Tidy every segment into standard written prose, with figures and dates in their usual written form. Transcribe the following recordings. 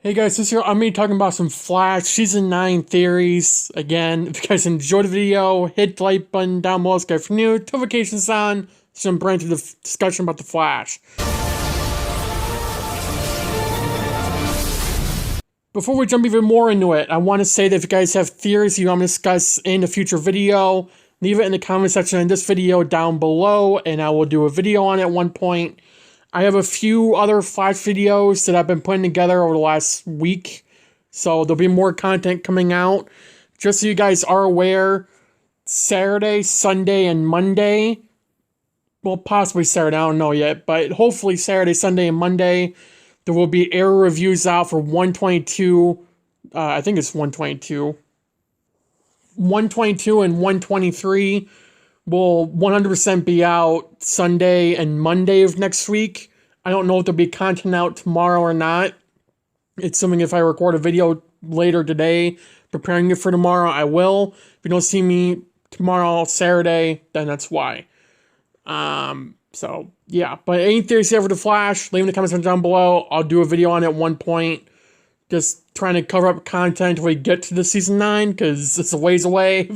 Hey guys, this year I'm going to be talking about some Flash Season 9 theories. Again, if you guys enjoyed the video, hit the like button down below, subscribe for new, notifications on, so I'm bringing to the discussion about the Flash. Before we jump even more into it, I want to say that if you guys have theories you want me to discuss in a future video, leave it in the comment section in this video down below, and I will do a video on it at one point. I have a few other Flash videos that I've been putting together over the last week, so there'll be more content coming out. Just so you guys are aware, Saturday, Sunday, and Monday, well, possibly Saturday, I don't know yet, but hopefully Saturday, Sunday, and Monday, there will be Arrow reviews out for 122, I think it's 122. 122 and 123 will 100% be out Sunday and Monday of next week. I don't know if there'll be content out tomorrow or not. It's something if I record a video later today, preparing it for tomorrow, I will. If you don't see me tomorrow, Saturday, then that's why. So, yeah. But any theories you have for The Flash, leave in the comments down below. I'll do a video on it at one point. Just trying to cover up content till we get to the Season 9, because it's a ways away,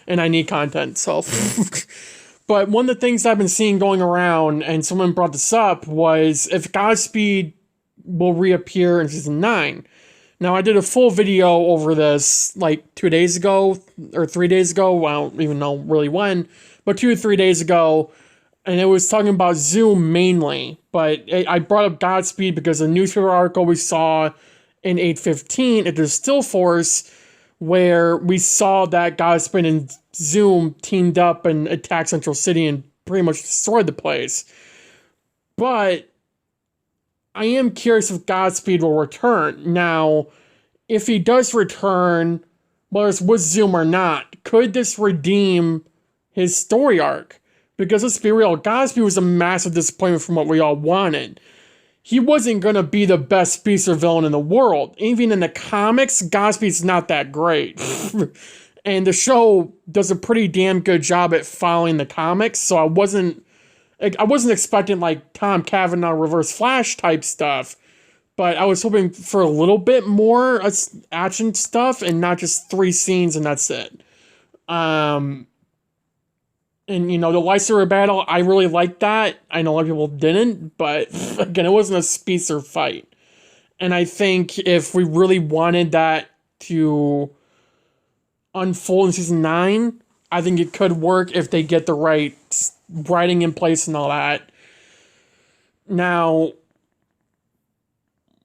and I need content, so. But one of the things I've been seeing going around, and someone brought this up, was if Godspeed will reappear in Season 9. Now, I did a full video over this, like, 2 days ago, or 3 days ago, I don't even know really when, but 2 or 3 days ago, and it was talking about Zoom mainly, but I brought up Godspeed because a newspaper article we saw in 815 at the Still Force, where we saw that Godspeed and Zoom teamed up and attacked Central City and pretty much destroyed the place. But I am curious if Godspeed will return. Now, if he does return, whether it's with Zoom or not, could this redeem his story arc? Because let's be real, Godspeed was a massive disappointment from what we all wanted. He wasn't going to be the best speedster villain in the world. Even in the comics, Godspeed's not that great. And the show does a pretty damn good job at following the comics, so I wasn't expecting like Tom Cavanaugh Reverse Flash type stuff, but I was hoping for a little bit more action stuff and not just 3 scenes and that's it. And, you know, the lightsaber battle, I really liked that. I know a lot of people didn't, but again, it wasn't a speedster fight. And I think if we really wanted that to unfold in Season 9, I think it could work if they get the right writing in place and all that. Now,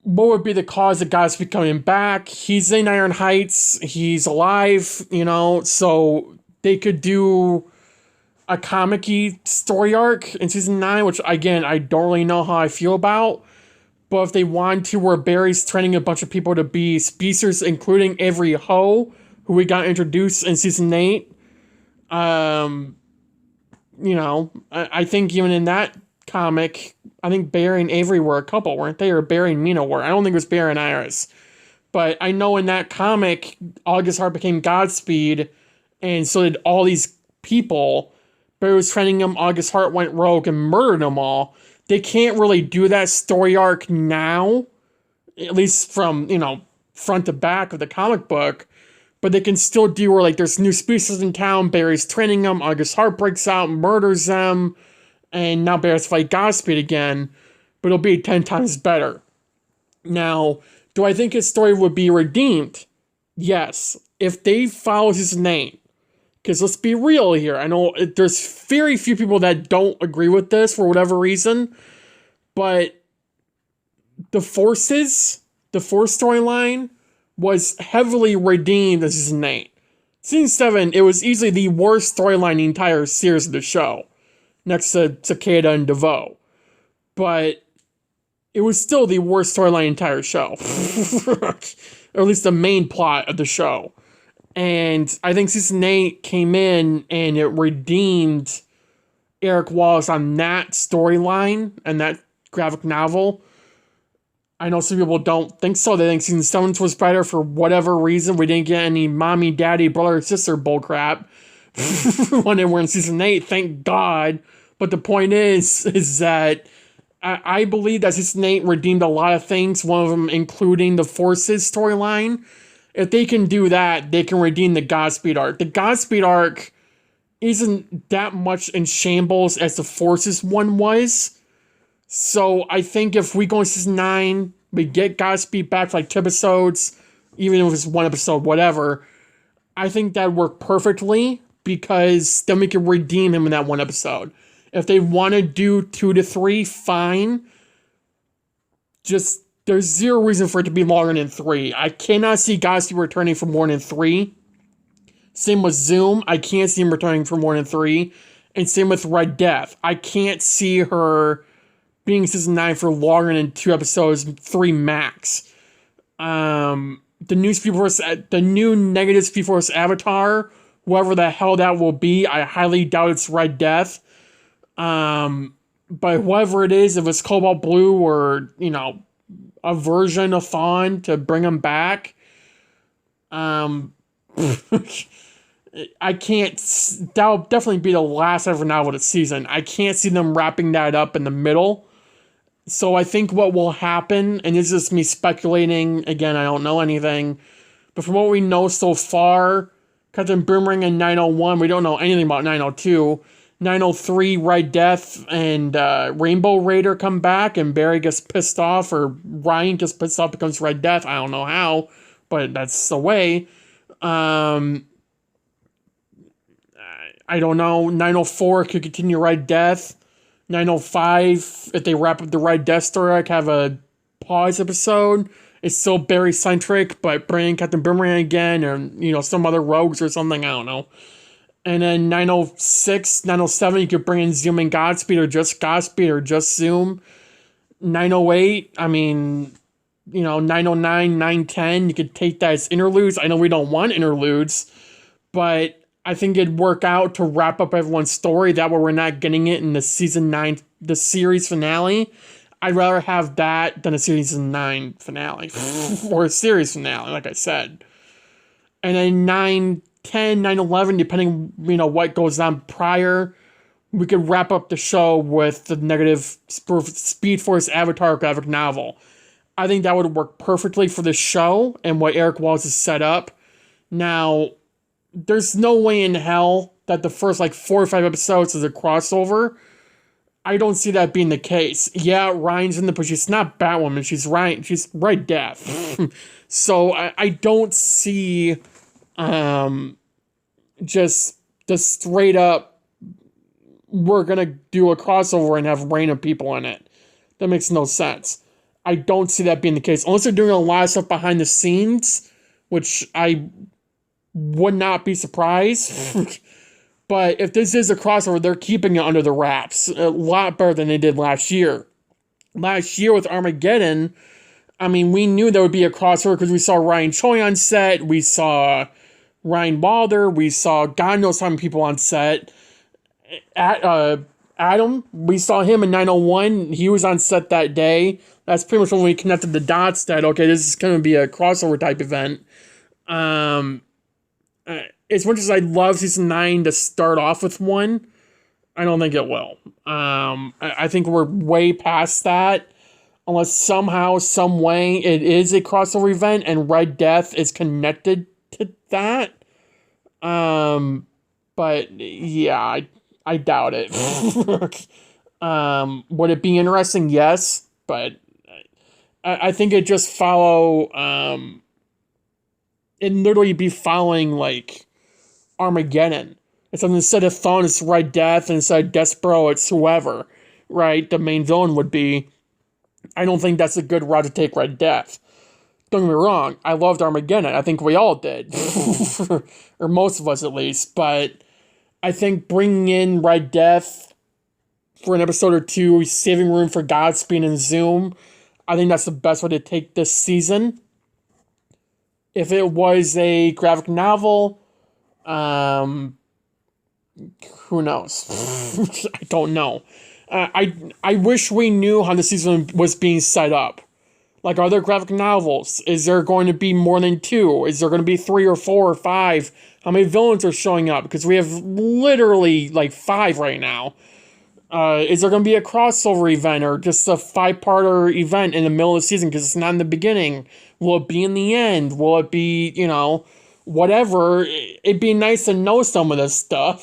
what would be the cause of Godspeed coming back? He's in Iron Heights. He's alive, you know, so they could do a comic-y story arc in Season 9, which, again, I don't really know how I feel about. But if they want to, where Barry's training a bunch of people to be speedsters, including Avery Ho, who we got introduced in Season 8, you know, I think even in that comic, I think Barry and Avery were a couple, weren't they? Or Barry and Mina were. I don't think it was Barry and Iris. But I know in that comic, August Hart became Godspeed, and so did all these people. Barry was training them, August Hart went rogue and murdered them all. They can't really do that story arc now, at least from, you know, front to back of the comic book, but they can still do where, like, there's new species in town, Barry's training them, August Hart breaks out, murders them, and now Barry has to fight Godspeed again, but it'll be 10 times better. Now, do I think his story would be redeemed? Yes. If they follow his name. Because let's be real here. I know there's very few people that don't agree with this for whatever reason. But the Force storyline was heavily redeemed in Season 8. Season 7, it was easily the worst storyline in the entire series of the show. Next to Cicada and DeVoe. But it was still the worst storyline in the entire show. Or at least the main plot of the show. And I think Season 8 came in and it redeemed Eric Wallace on that storyline and that graphic novel. I know some people don't think so. They think Season 7 was better for whatever reason. We didn't get any mommy, daddy, brother, sister bullcrap when they were in Season 8. Thank God. But the point is that I believe that season 8 redeemed a lot of things, one of them including the Forces storyline. If they can do that, they can redeem the Godspeed arc. The Godspeed arc isn't that much in shambles as the Forces one was. So I think if we go in season 9, we get Godspeed back for like 2 episodes, even if it's 1 episode, whatever, I think that'd work perfectly, because then we can redeem him in that 1 episode. If they want to do 2 to 3, fine. Just, there's zero reason for it to be longer than 3. I cannot see Godspeed returning for more than 3. Same with Zoom. I can't see him returning for more than 3. And same with Red Death. I can't see her being season 9 for longer than 2 episodes, 3 max. The new negative Speed Force avatar, whoever the hell that will be, I highly doubt it's Red Death. But whoever it is, if it's Cobalt Blue or, a version of Fawn to bring him back, I can't, that'll definitely be the last ever novel of the season. I can't see them wrapping that up in the middle. So I think what will happen, and this is me speculating, again, I don't know anything, but from what we know so far, Captain Boomerang and 901, we don't know anything about 902. 903, Red Death, and Rainbow Raider come back, and Barry gets pissed off, or Ryan gets pissed off, becomes Red Death. I don't know how, but that's the way. I don't know. 904 could continue Red Death. 905, if they wrap up the Red Death story, I could have a pause episode. It's still Barry-centric, but bring Captain Boomerang again, or, some other rogues or something, I don't know. And then 906, 907, you could bring in Zoom and Godspeed, or just Godspeed, or just Zoom. 908, 909, 910, you could take that as interludes. I know we don't want interludes, but I think it'd work out to wrap up everyone's story. That way we're not getting it in the season 9, the series finale. I'd rather have that than a season 9 finale. Or a series finale, like I said. And then 910, 911, depending, what goes on prior, we could wrap up the show with the negative Speed Force Avatar graphic novel. I think that would work perfectly for the show and what Eric Walls has set up. Now, there's no way in hell that the first 4 or 5 episodes is a crossover. I don't see that being the case. Yeah, Ryan's in but she's not Batwoman. She's Ryan. She's Red Death. So I don't see just the straight up, we're going to do a crossover and have Reign of people in it. That makes no sense. I don't see that being the case. Unless they're doing a lot of stuff behind the scenes, which I would not be surprised. But if this is a crossover, they're keeping it under the wraps a lot better than they did last year. Last year with Armageddon, we knew there would be a crossover because we saw Ryan Choi on set, we saw Ryan Wilder, we saw God knows how many people on set. Adam, we saw him in 901. He was on set that day. That's pretty much when we connected the dots that, okay, this is going to be a crossover type event. As much as I'd love season 9 to start off with one, I don't think it will. I think we're way past that, unless somehow, some way, it is a crossover event and Red Death is connected to that. But yeah, I doubt it. Would it be interesting? Yes, but I think it just follow. It'd literally be following Armageddon. It's instead of Thawne, it's Red Death, and instead of Despero, it's whoever, right? The main villain would be. I don't think that's a good route to take Red Death. Don't get me wrong, I loved Armageddon. I think we all did. Or most of us at least. But I think bringing in Red Death for an episode or 2, saving room for Godspeed and Zoom, I think that's the best way to take this season. If it was a graphic novel, who knows? I don't know. I wish we knew how the season was being set up. Are there graphic novels? Is there going to be more than 2? Is there going to be 3 or 4 or 5? How many villains are showing up? Because we have literally 5 right now. Is there going to be a crossover event or just a 5-parter event in the middle of the season because it's not in the beginning? Will it be in the end? Will it be, whatever? It'd be nice to know some of this stuff.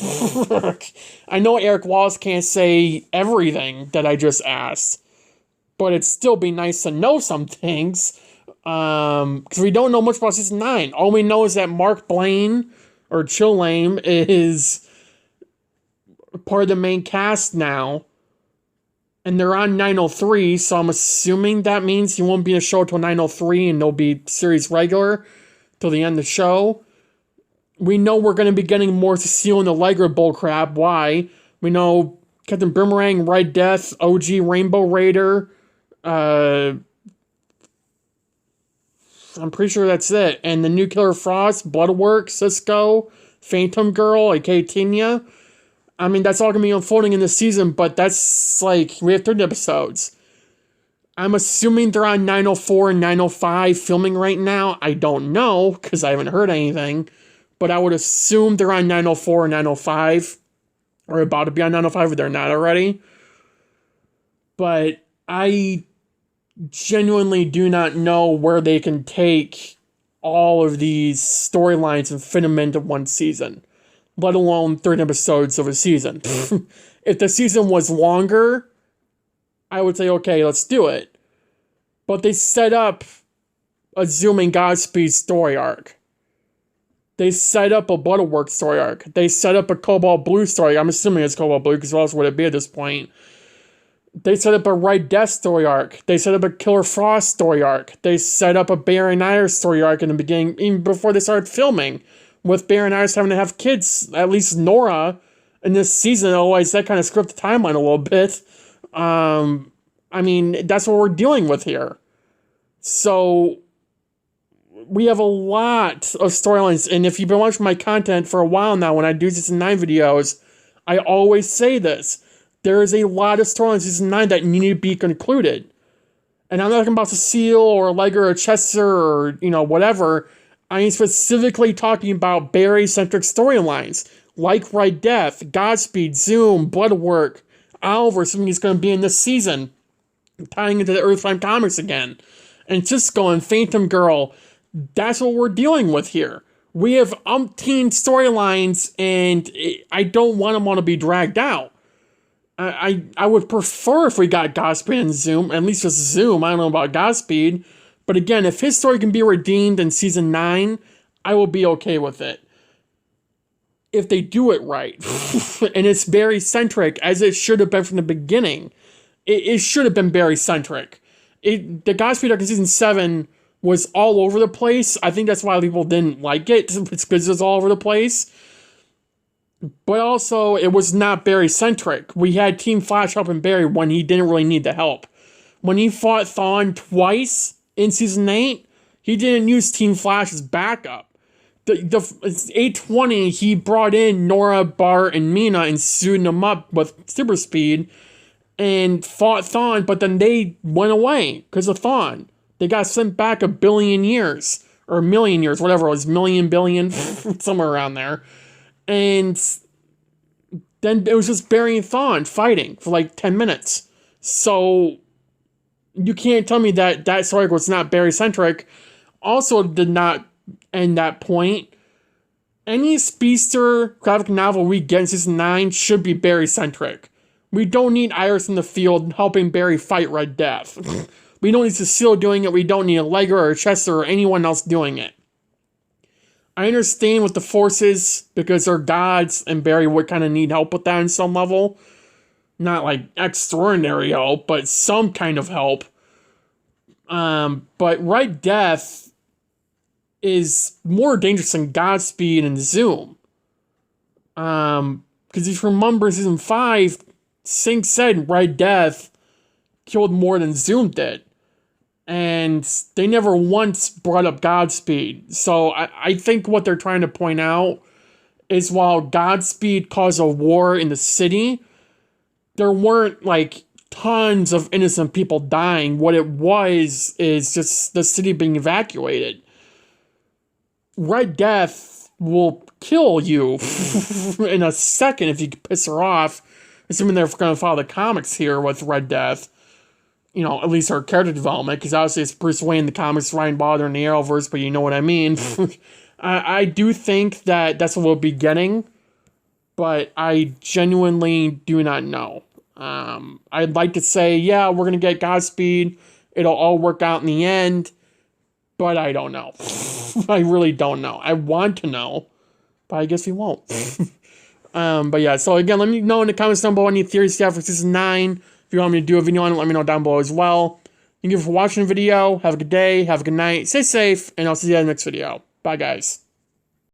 I know Eric Wallace can't say everything that I just asked, but it'd still be nice to know some things. Because we don't know much about season 9. All we know is that Mark Blaine, or Chillame, is part of the main cast now, and they're on 903, so I'm assuming that means he won't be in the show till 903, and they'll be series regular till the end of the show. We know we're going to be getting more Cecile and the Liger bullcrap. Why? We know Captain Boomerang, Red Death, OG Rainbow Raider, I'm pretty sure that's it, and the Nuclear Frost, Bloodwork, Cisco, Phantom Girl, aka Tinya. I mean, that's all going to be unfolding in this season, but that's we have 30 episodes. I'm assuming they're on 904 and 905 filming right now. I don't know, because I haven't heard anything, but I would assume they're on 904 and 905, or about to be on 905 if they're not already. But I genuinely do not know where they can take all of these storylines and fit them into one season, let alone 30 episodes of a season. If the season was longer, I would say, okay, let's do it. But they set up a Zoom and Godspeed story arc. They set up a Bloodwork story arc. They set up a Cobalt Blue story. I'm assuming it's Cobalt Blue, because what else would it be at this point? They set up a Red Death story arc. They set up a Killer Frost story arc. They set up a Baron Iris story arc in the beginning, even before they started filming, with Baron Iris having to have kids, at least Nora, in this season. Otherwise, that kind of screwed the timeline a little bit. I mean, that's what we're dealing with here. So, we have a lot of storylines, and if you've been watching my content for a while now, when I do season 9 videos, I always say this. There is a lot of storylines in season 9 that need to be concluded. And I'm not talking about Cecile or Liger or Chester or, whatever. I am specifically talking about Barry-centric storylines, like Red Death, Godspeed, Zoom, Bloodwork, Arrowverse, something that's going to be in this season, tying into the Earth Prime comics again. And Cisco and Phantom Girl, that's what we're dealing with here. We have umpteen storylines, and I don't want them all to be dragged out. I would prefer if we got Godspeed and Zoom, at least with Zoom. I don't know about Godspeed. But again, if his story can be redeemed in season 9, I will be okay with it. If they do it right. And it's Barry-centric, as it should have been from the beginning. It should have been Barry-centric. The Godspeed arc in season 7 was all over the place. I think that's why people didn't like it. It's because it was all over the place. But also, it was not Barry-centric. We had Team Flash helping Barry when he didn't really need the help. When he fought Thawne twice in Season 8, he didn't use Team Flash as backup. The 820, he brought in Nora, Bart, and Mina and suited them up with super speed and fought Thawne, but then they went away because of Thawne. They got sent back 1 billion years, or 1 million years, whatever it was, million, billion, somewhere around there. And then it was just Barry and Thawne fighting for 10 minutes. So you can't tell me that story was not Barry-centric. Also did not end that point. Any speedster graphic novel we get in season 9 should be Barry-centric. We don't need Iris in the field helping Barry fight Red Death. We don't need Cecile doing it. We don't need a Liger or a Chester or anyone else doing it. I understand with the forces because they're gods and Barry would kind of need help with that in some level. Not extraordinary help, but some kind of help. But Red Death is more dangerous than Godspeed and Zoom. Because if you remember season 5, Singh said Red Death killed more than Zoom did. And they never once brought up Godspeed. So I think what they're trying to point out is while Godspeed caused a war in the city, there weren't tons of innocent people dying. What it was is just the city being evacuated. Red Death will kill you in a second if you piss her off. assuming they're going to follow the comics here with Red Death, you know, at least her character development, because obviously it's Bruce Wayne in the comics, Ryan Bader in the Arrowverse, but you know what I mean. I do think that that's what we'll be getting, but I genuinely do not know. I'd like to say, yeah, we're going to get Godspeed. It'll all work out in the end, but I don't know. I really don't know. I want to know, but I guess we won't. But yeah, so again, let me know in the comments down below any theories you have for Season 9. If you want me to do a video on it, let me know down below as well. Thank you for watching the video. Have a good day. Have a good night. Stay safe, and I'll see you in the next video. Bye, guys.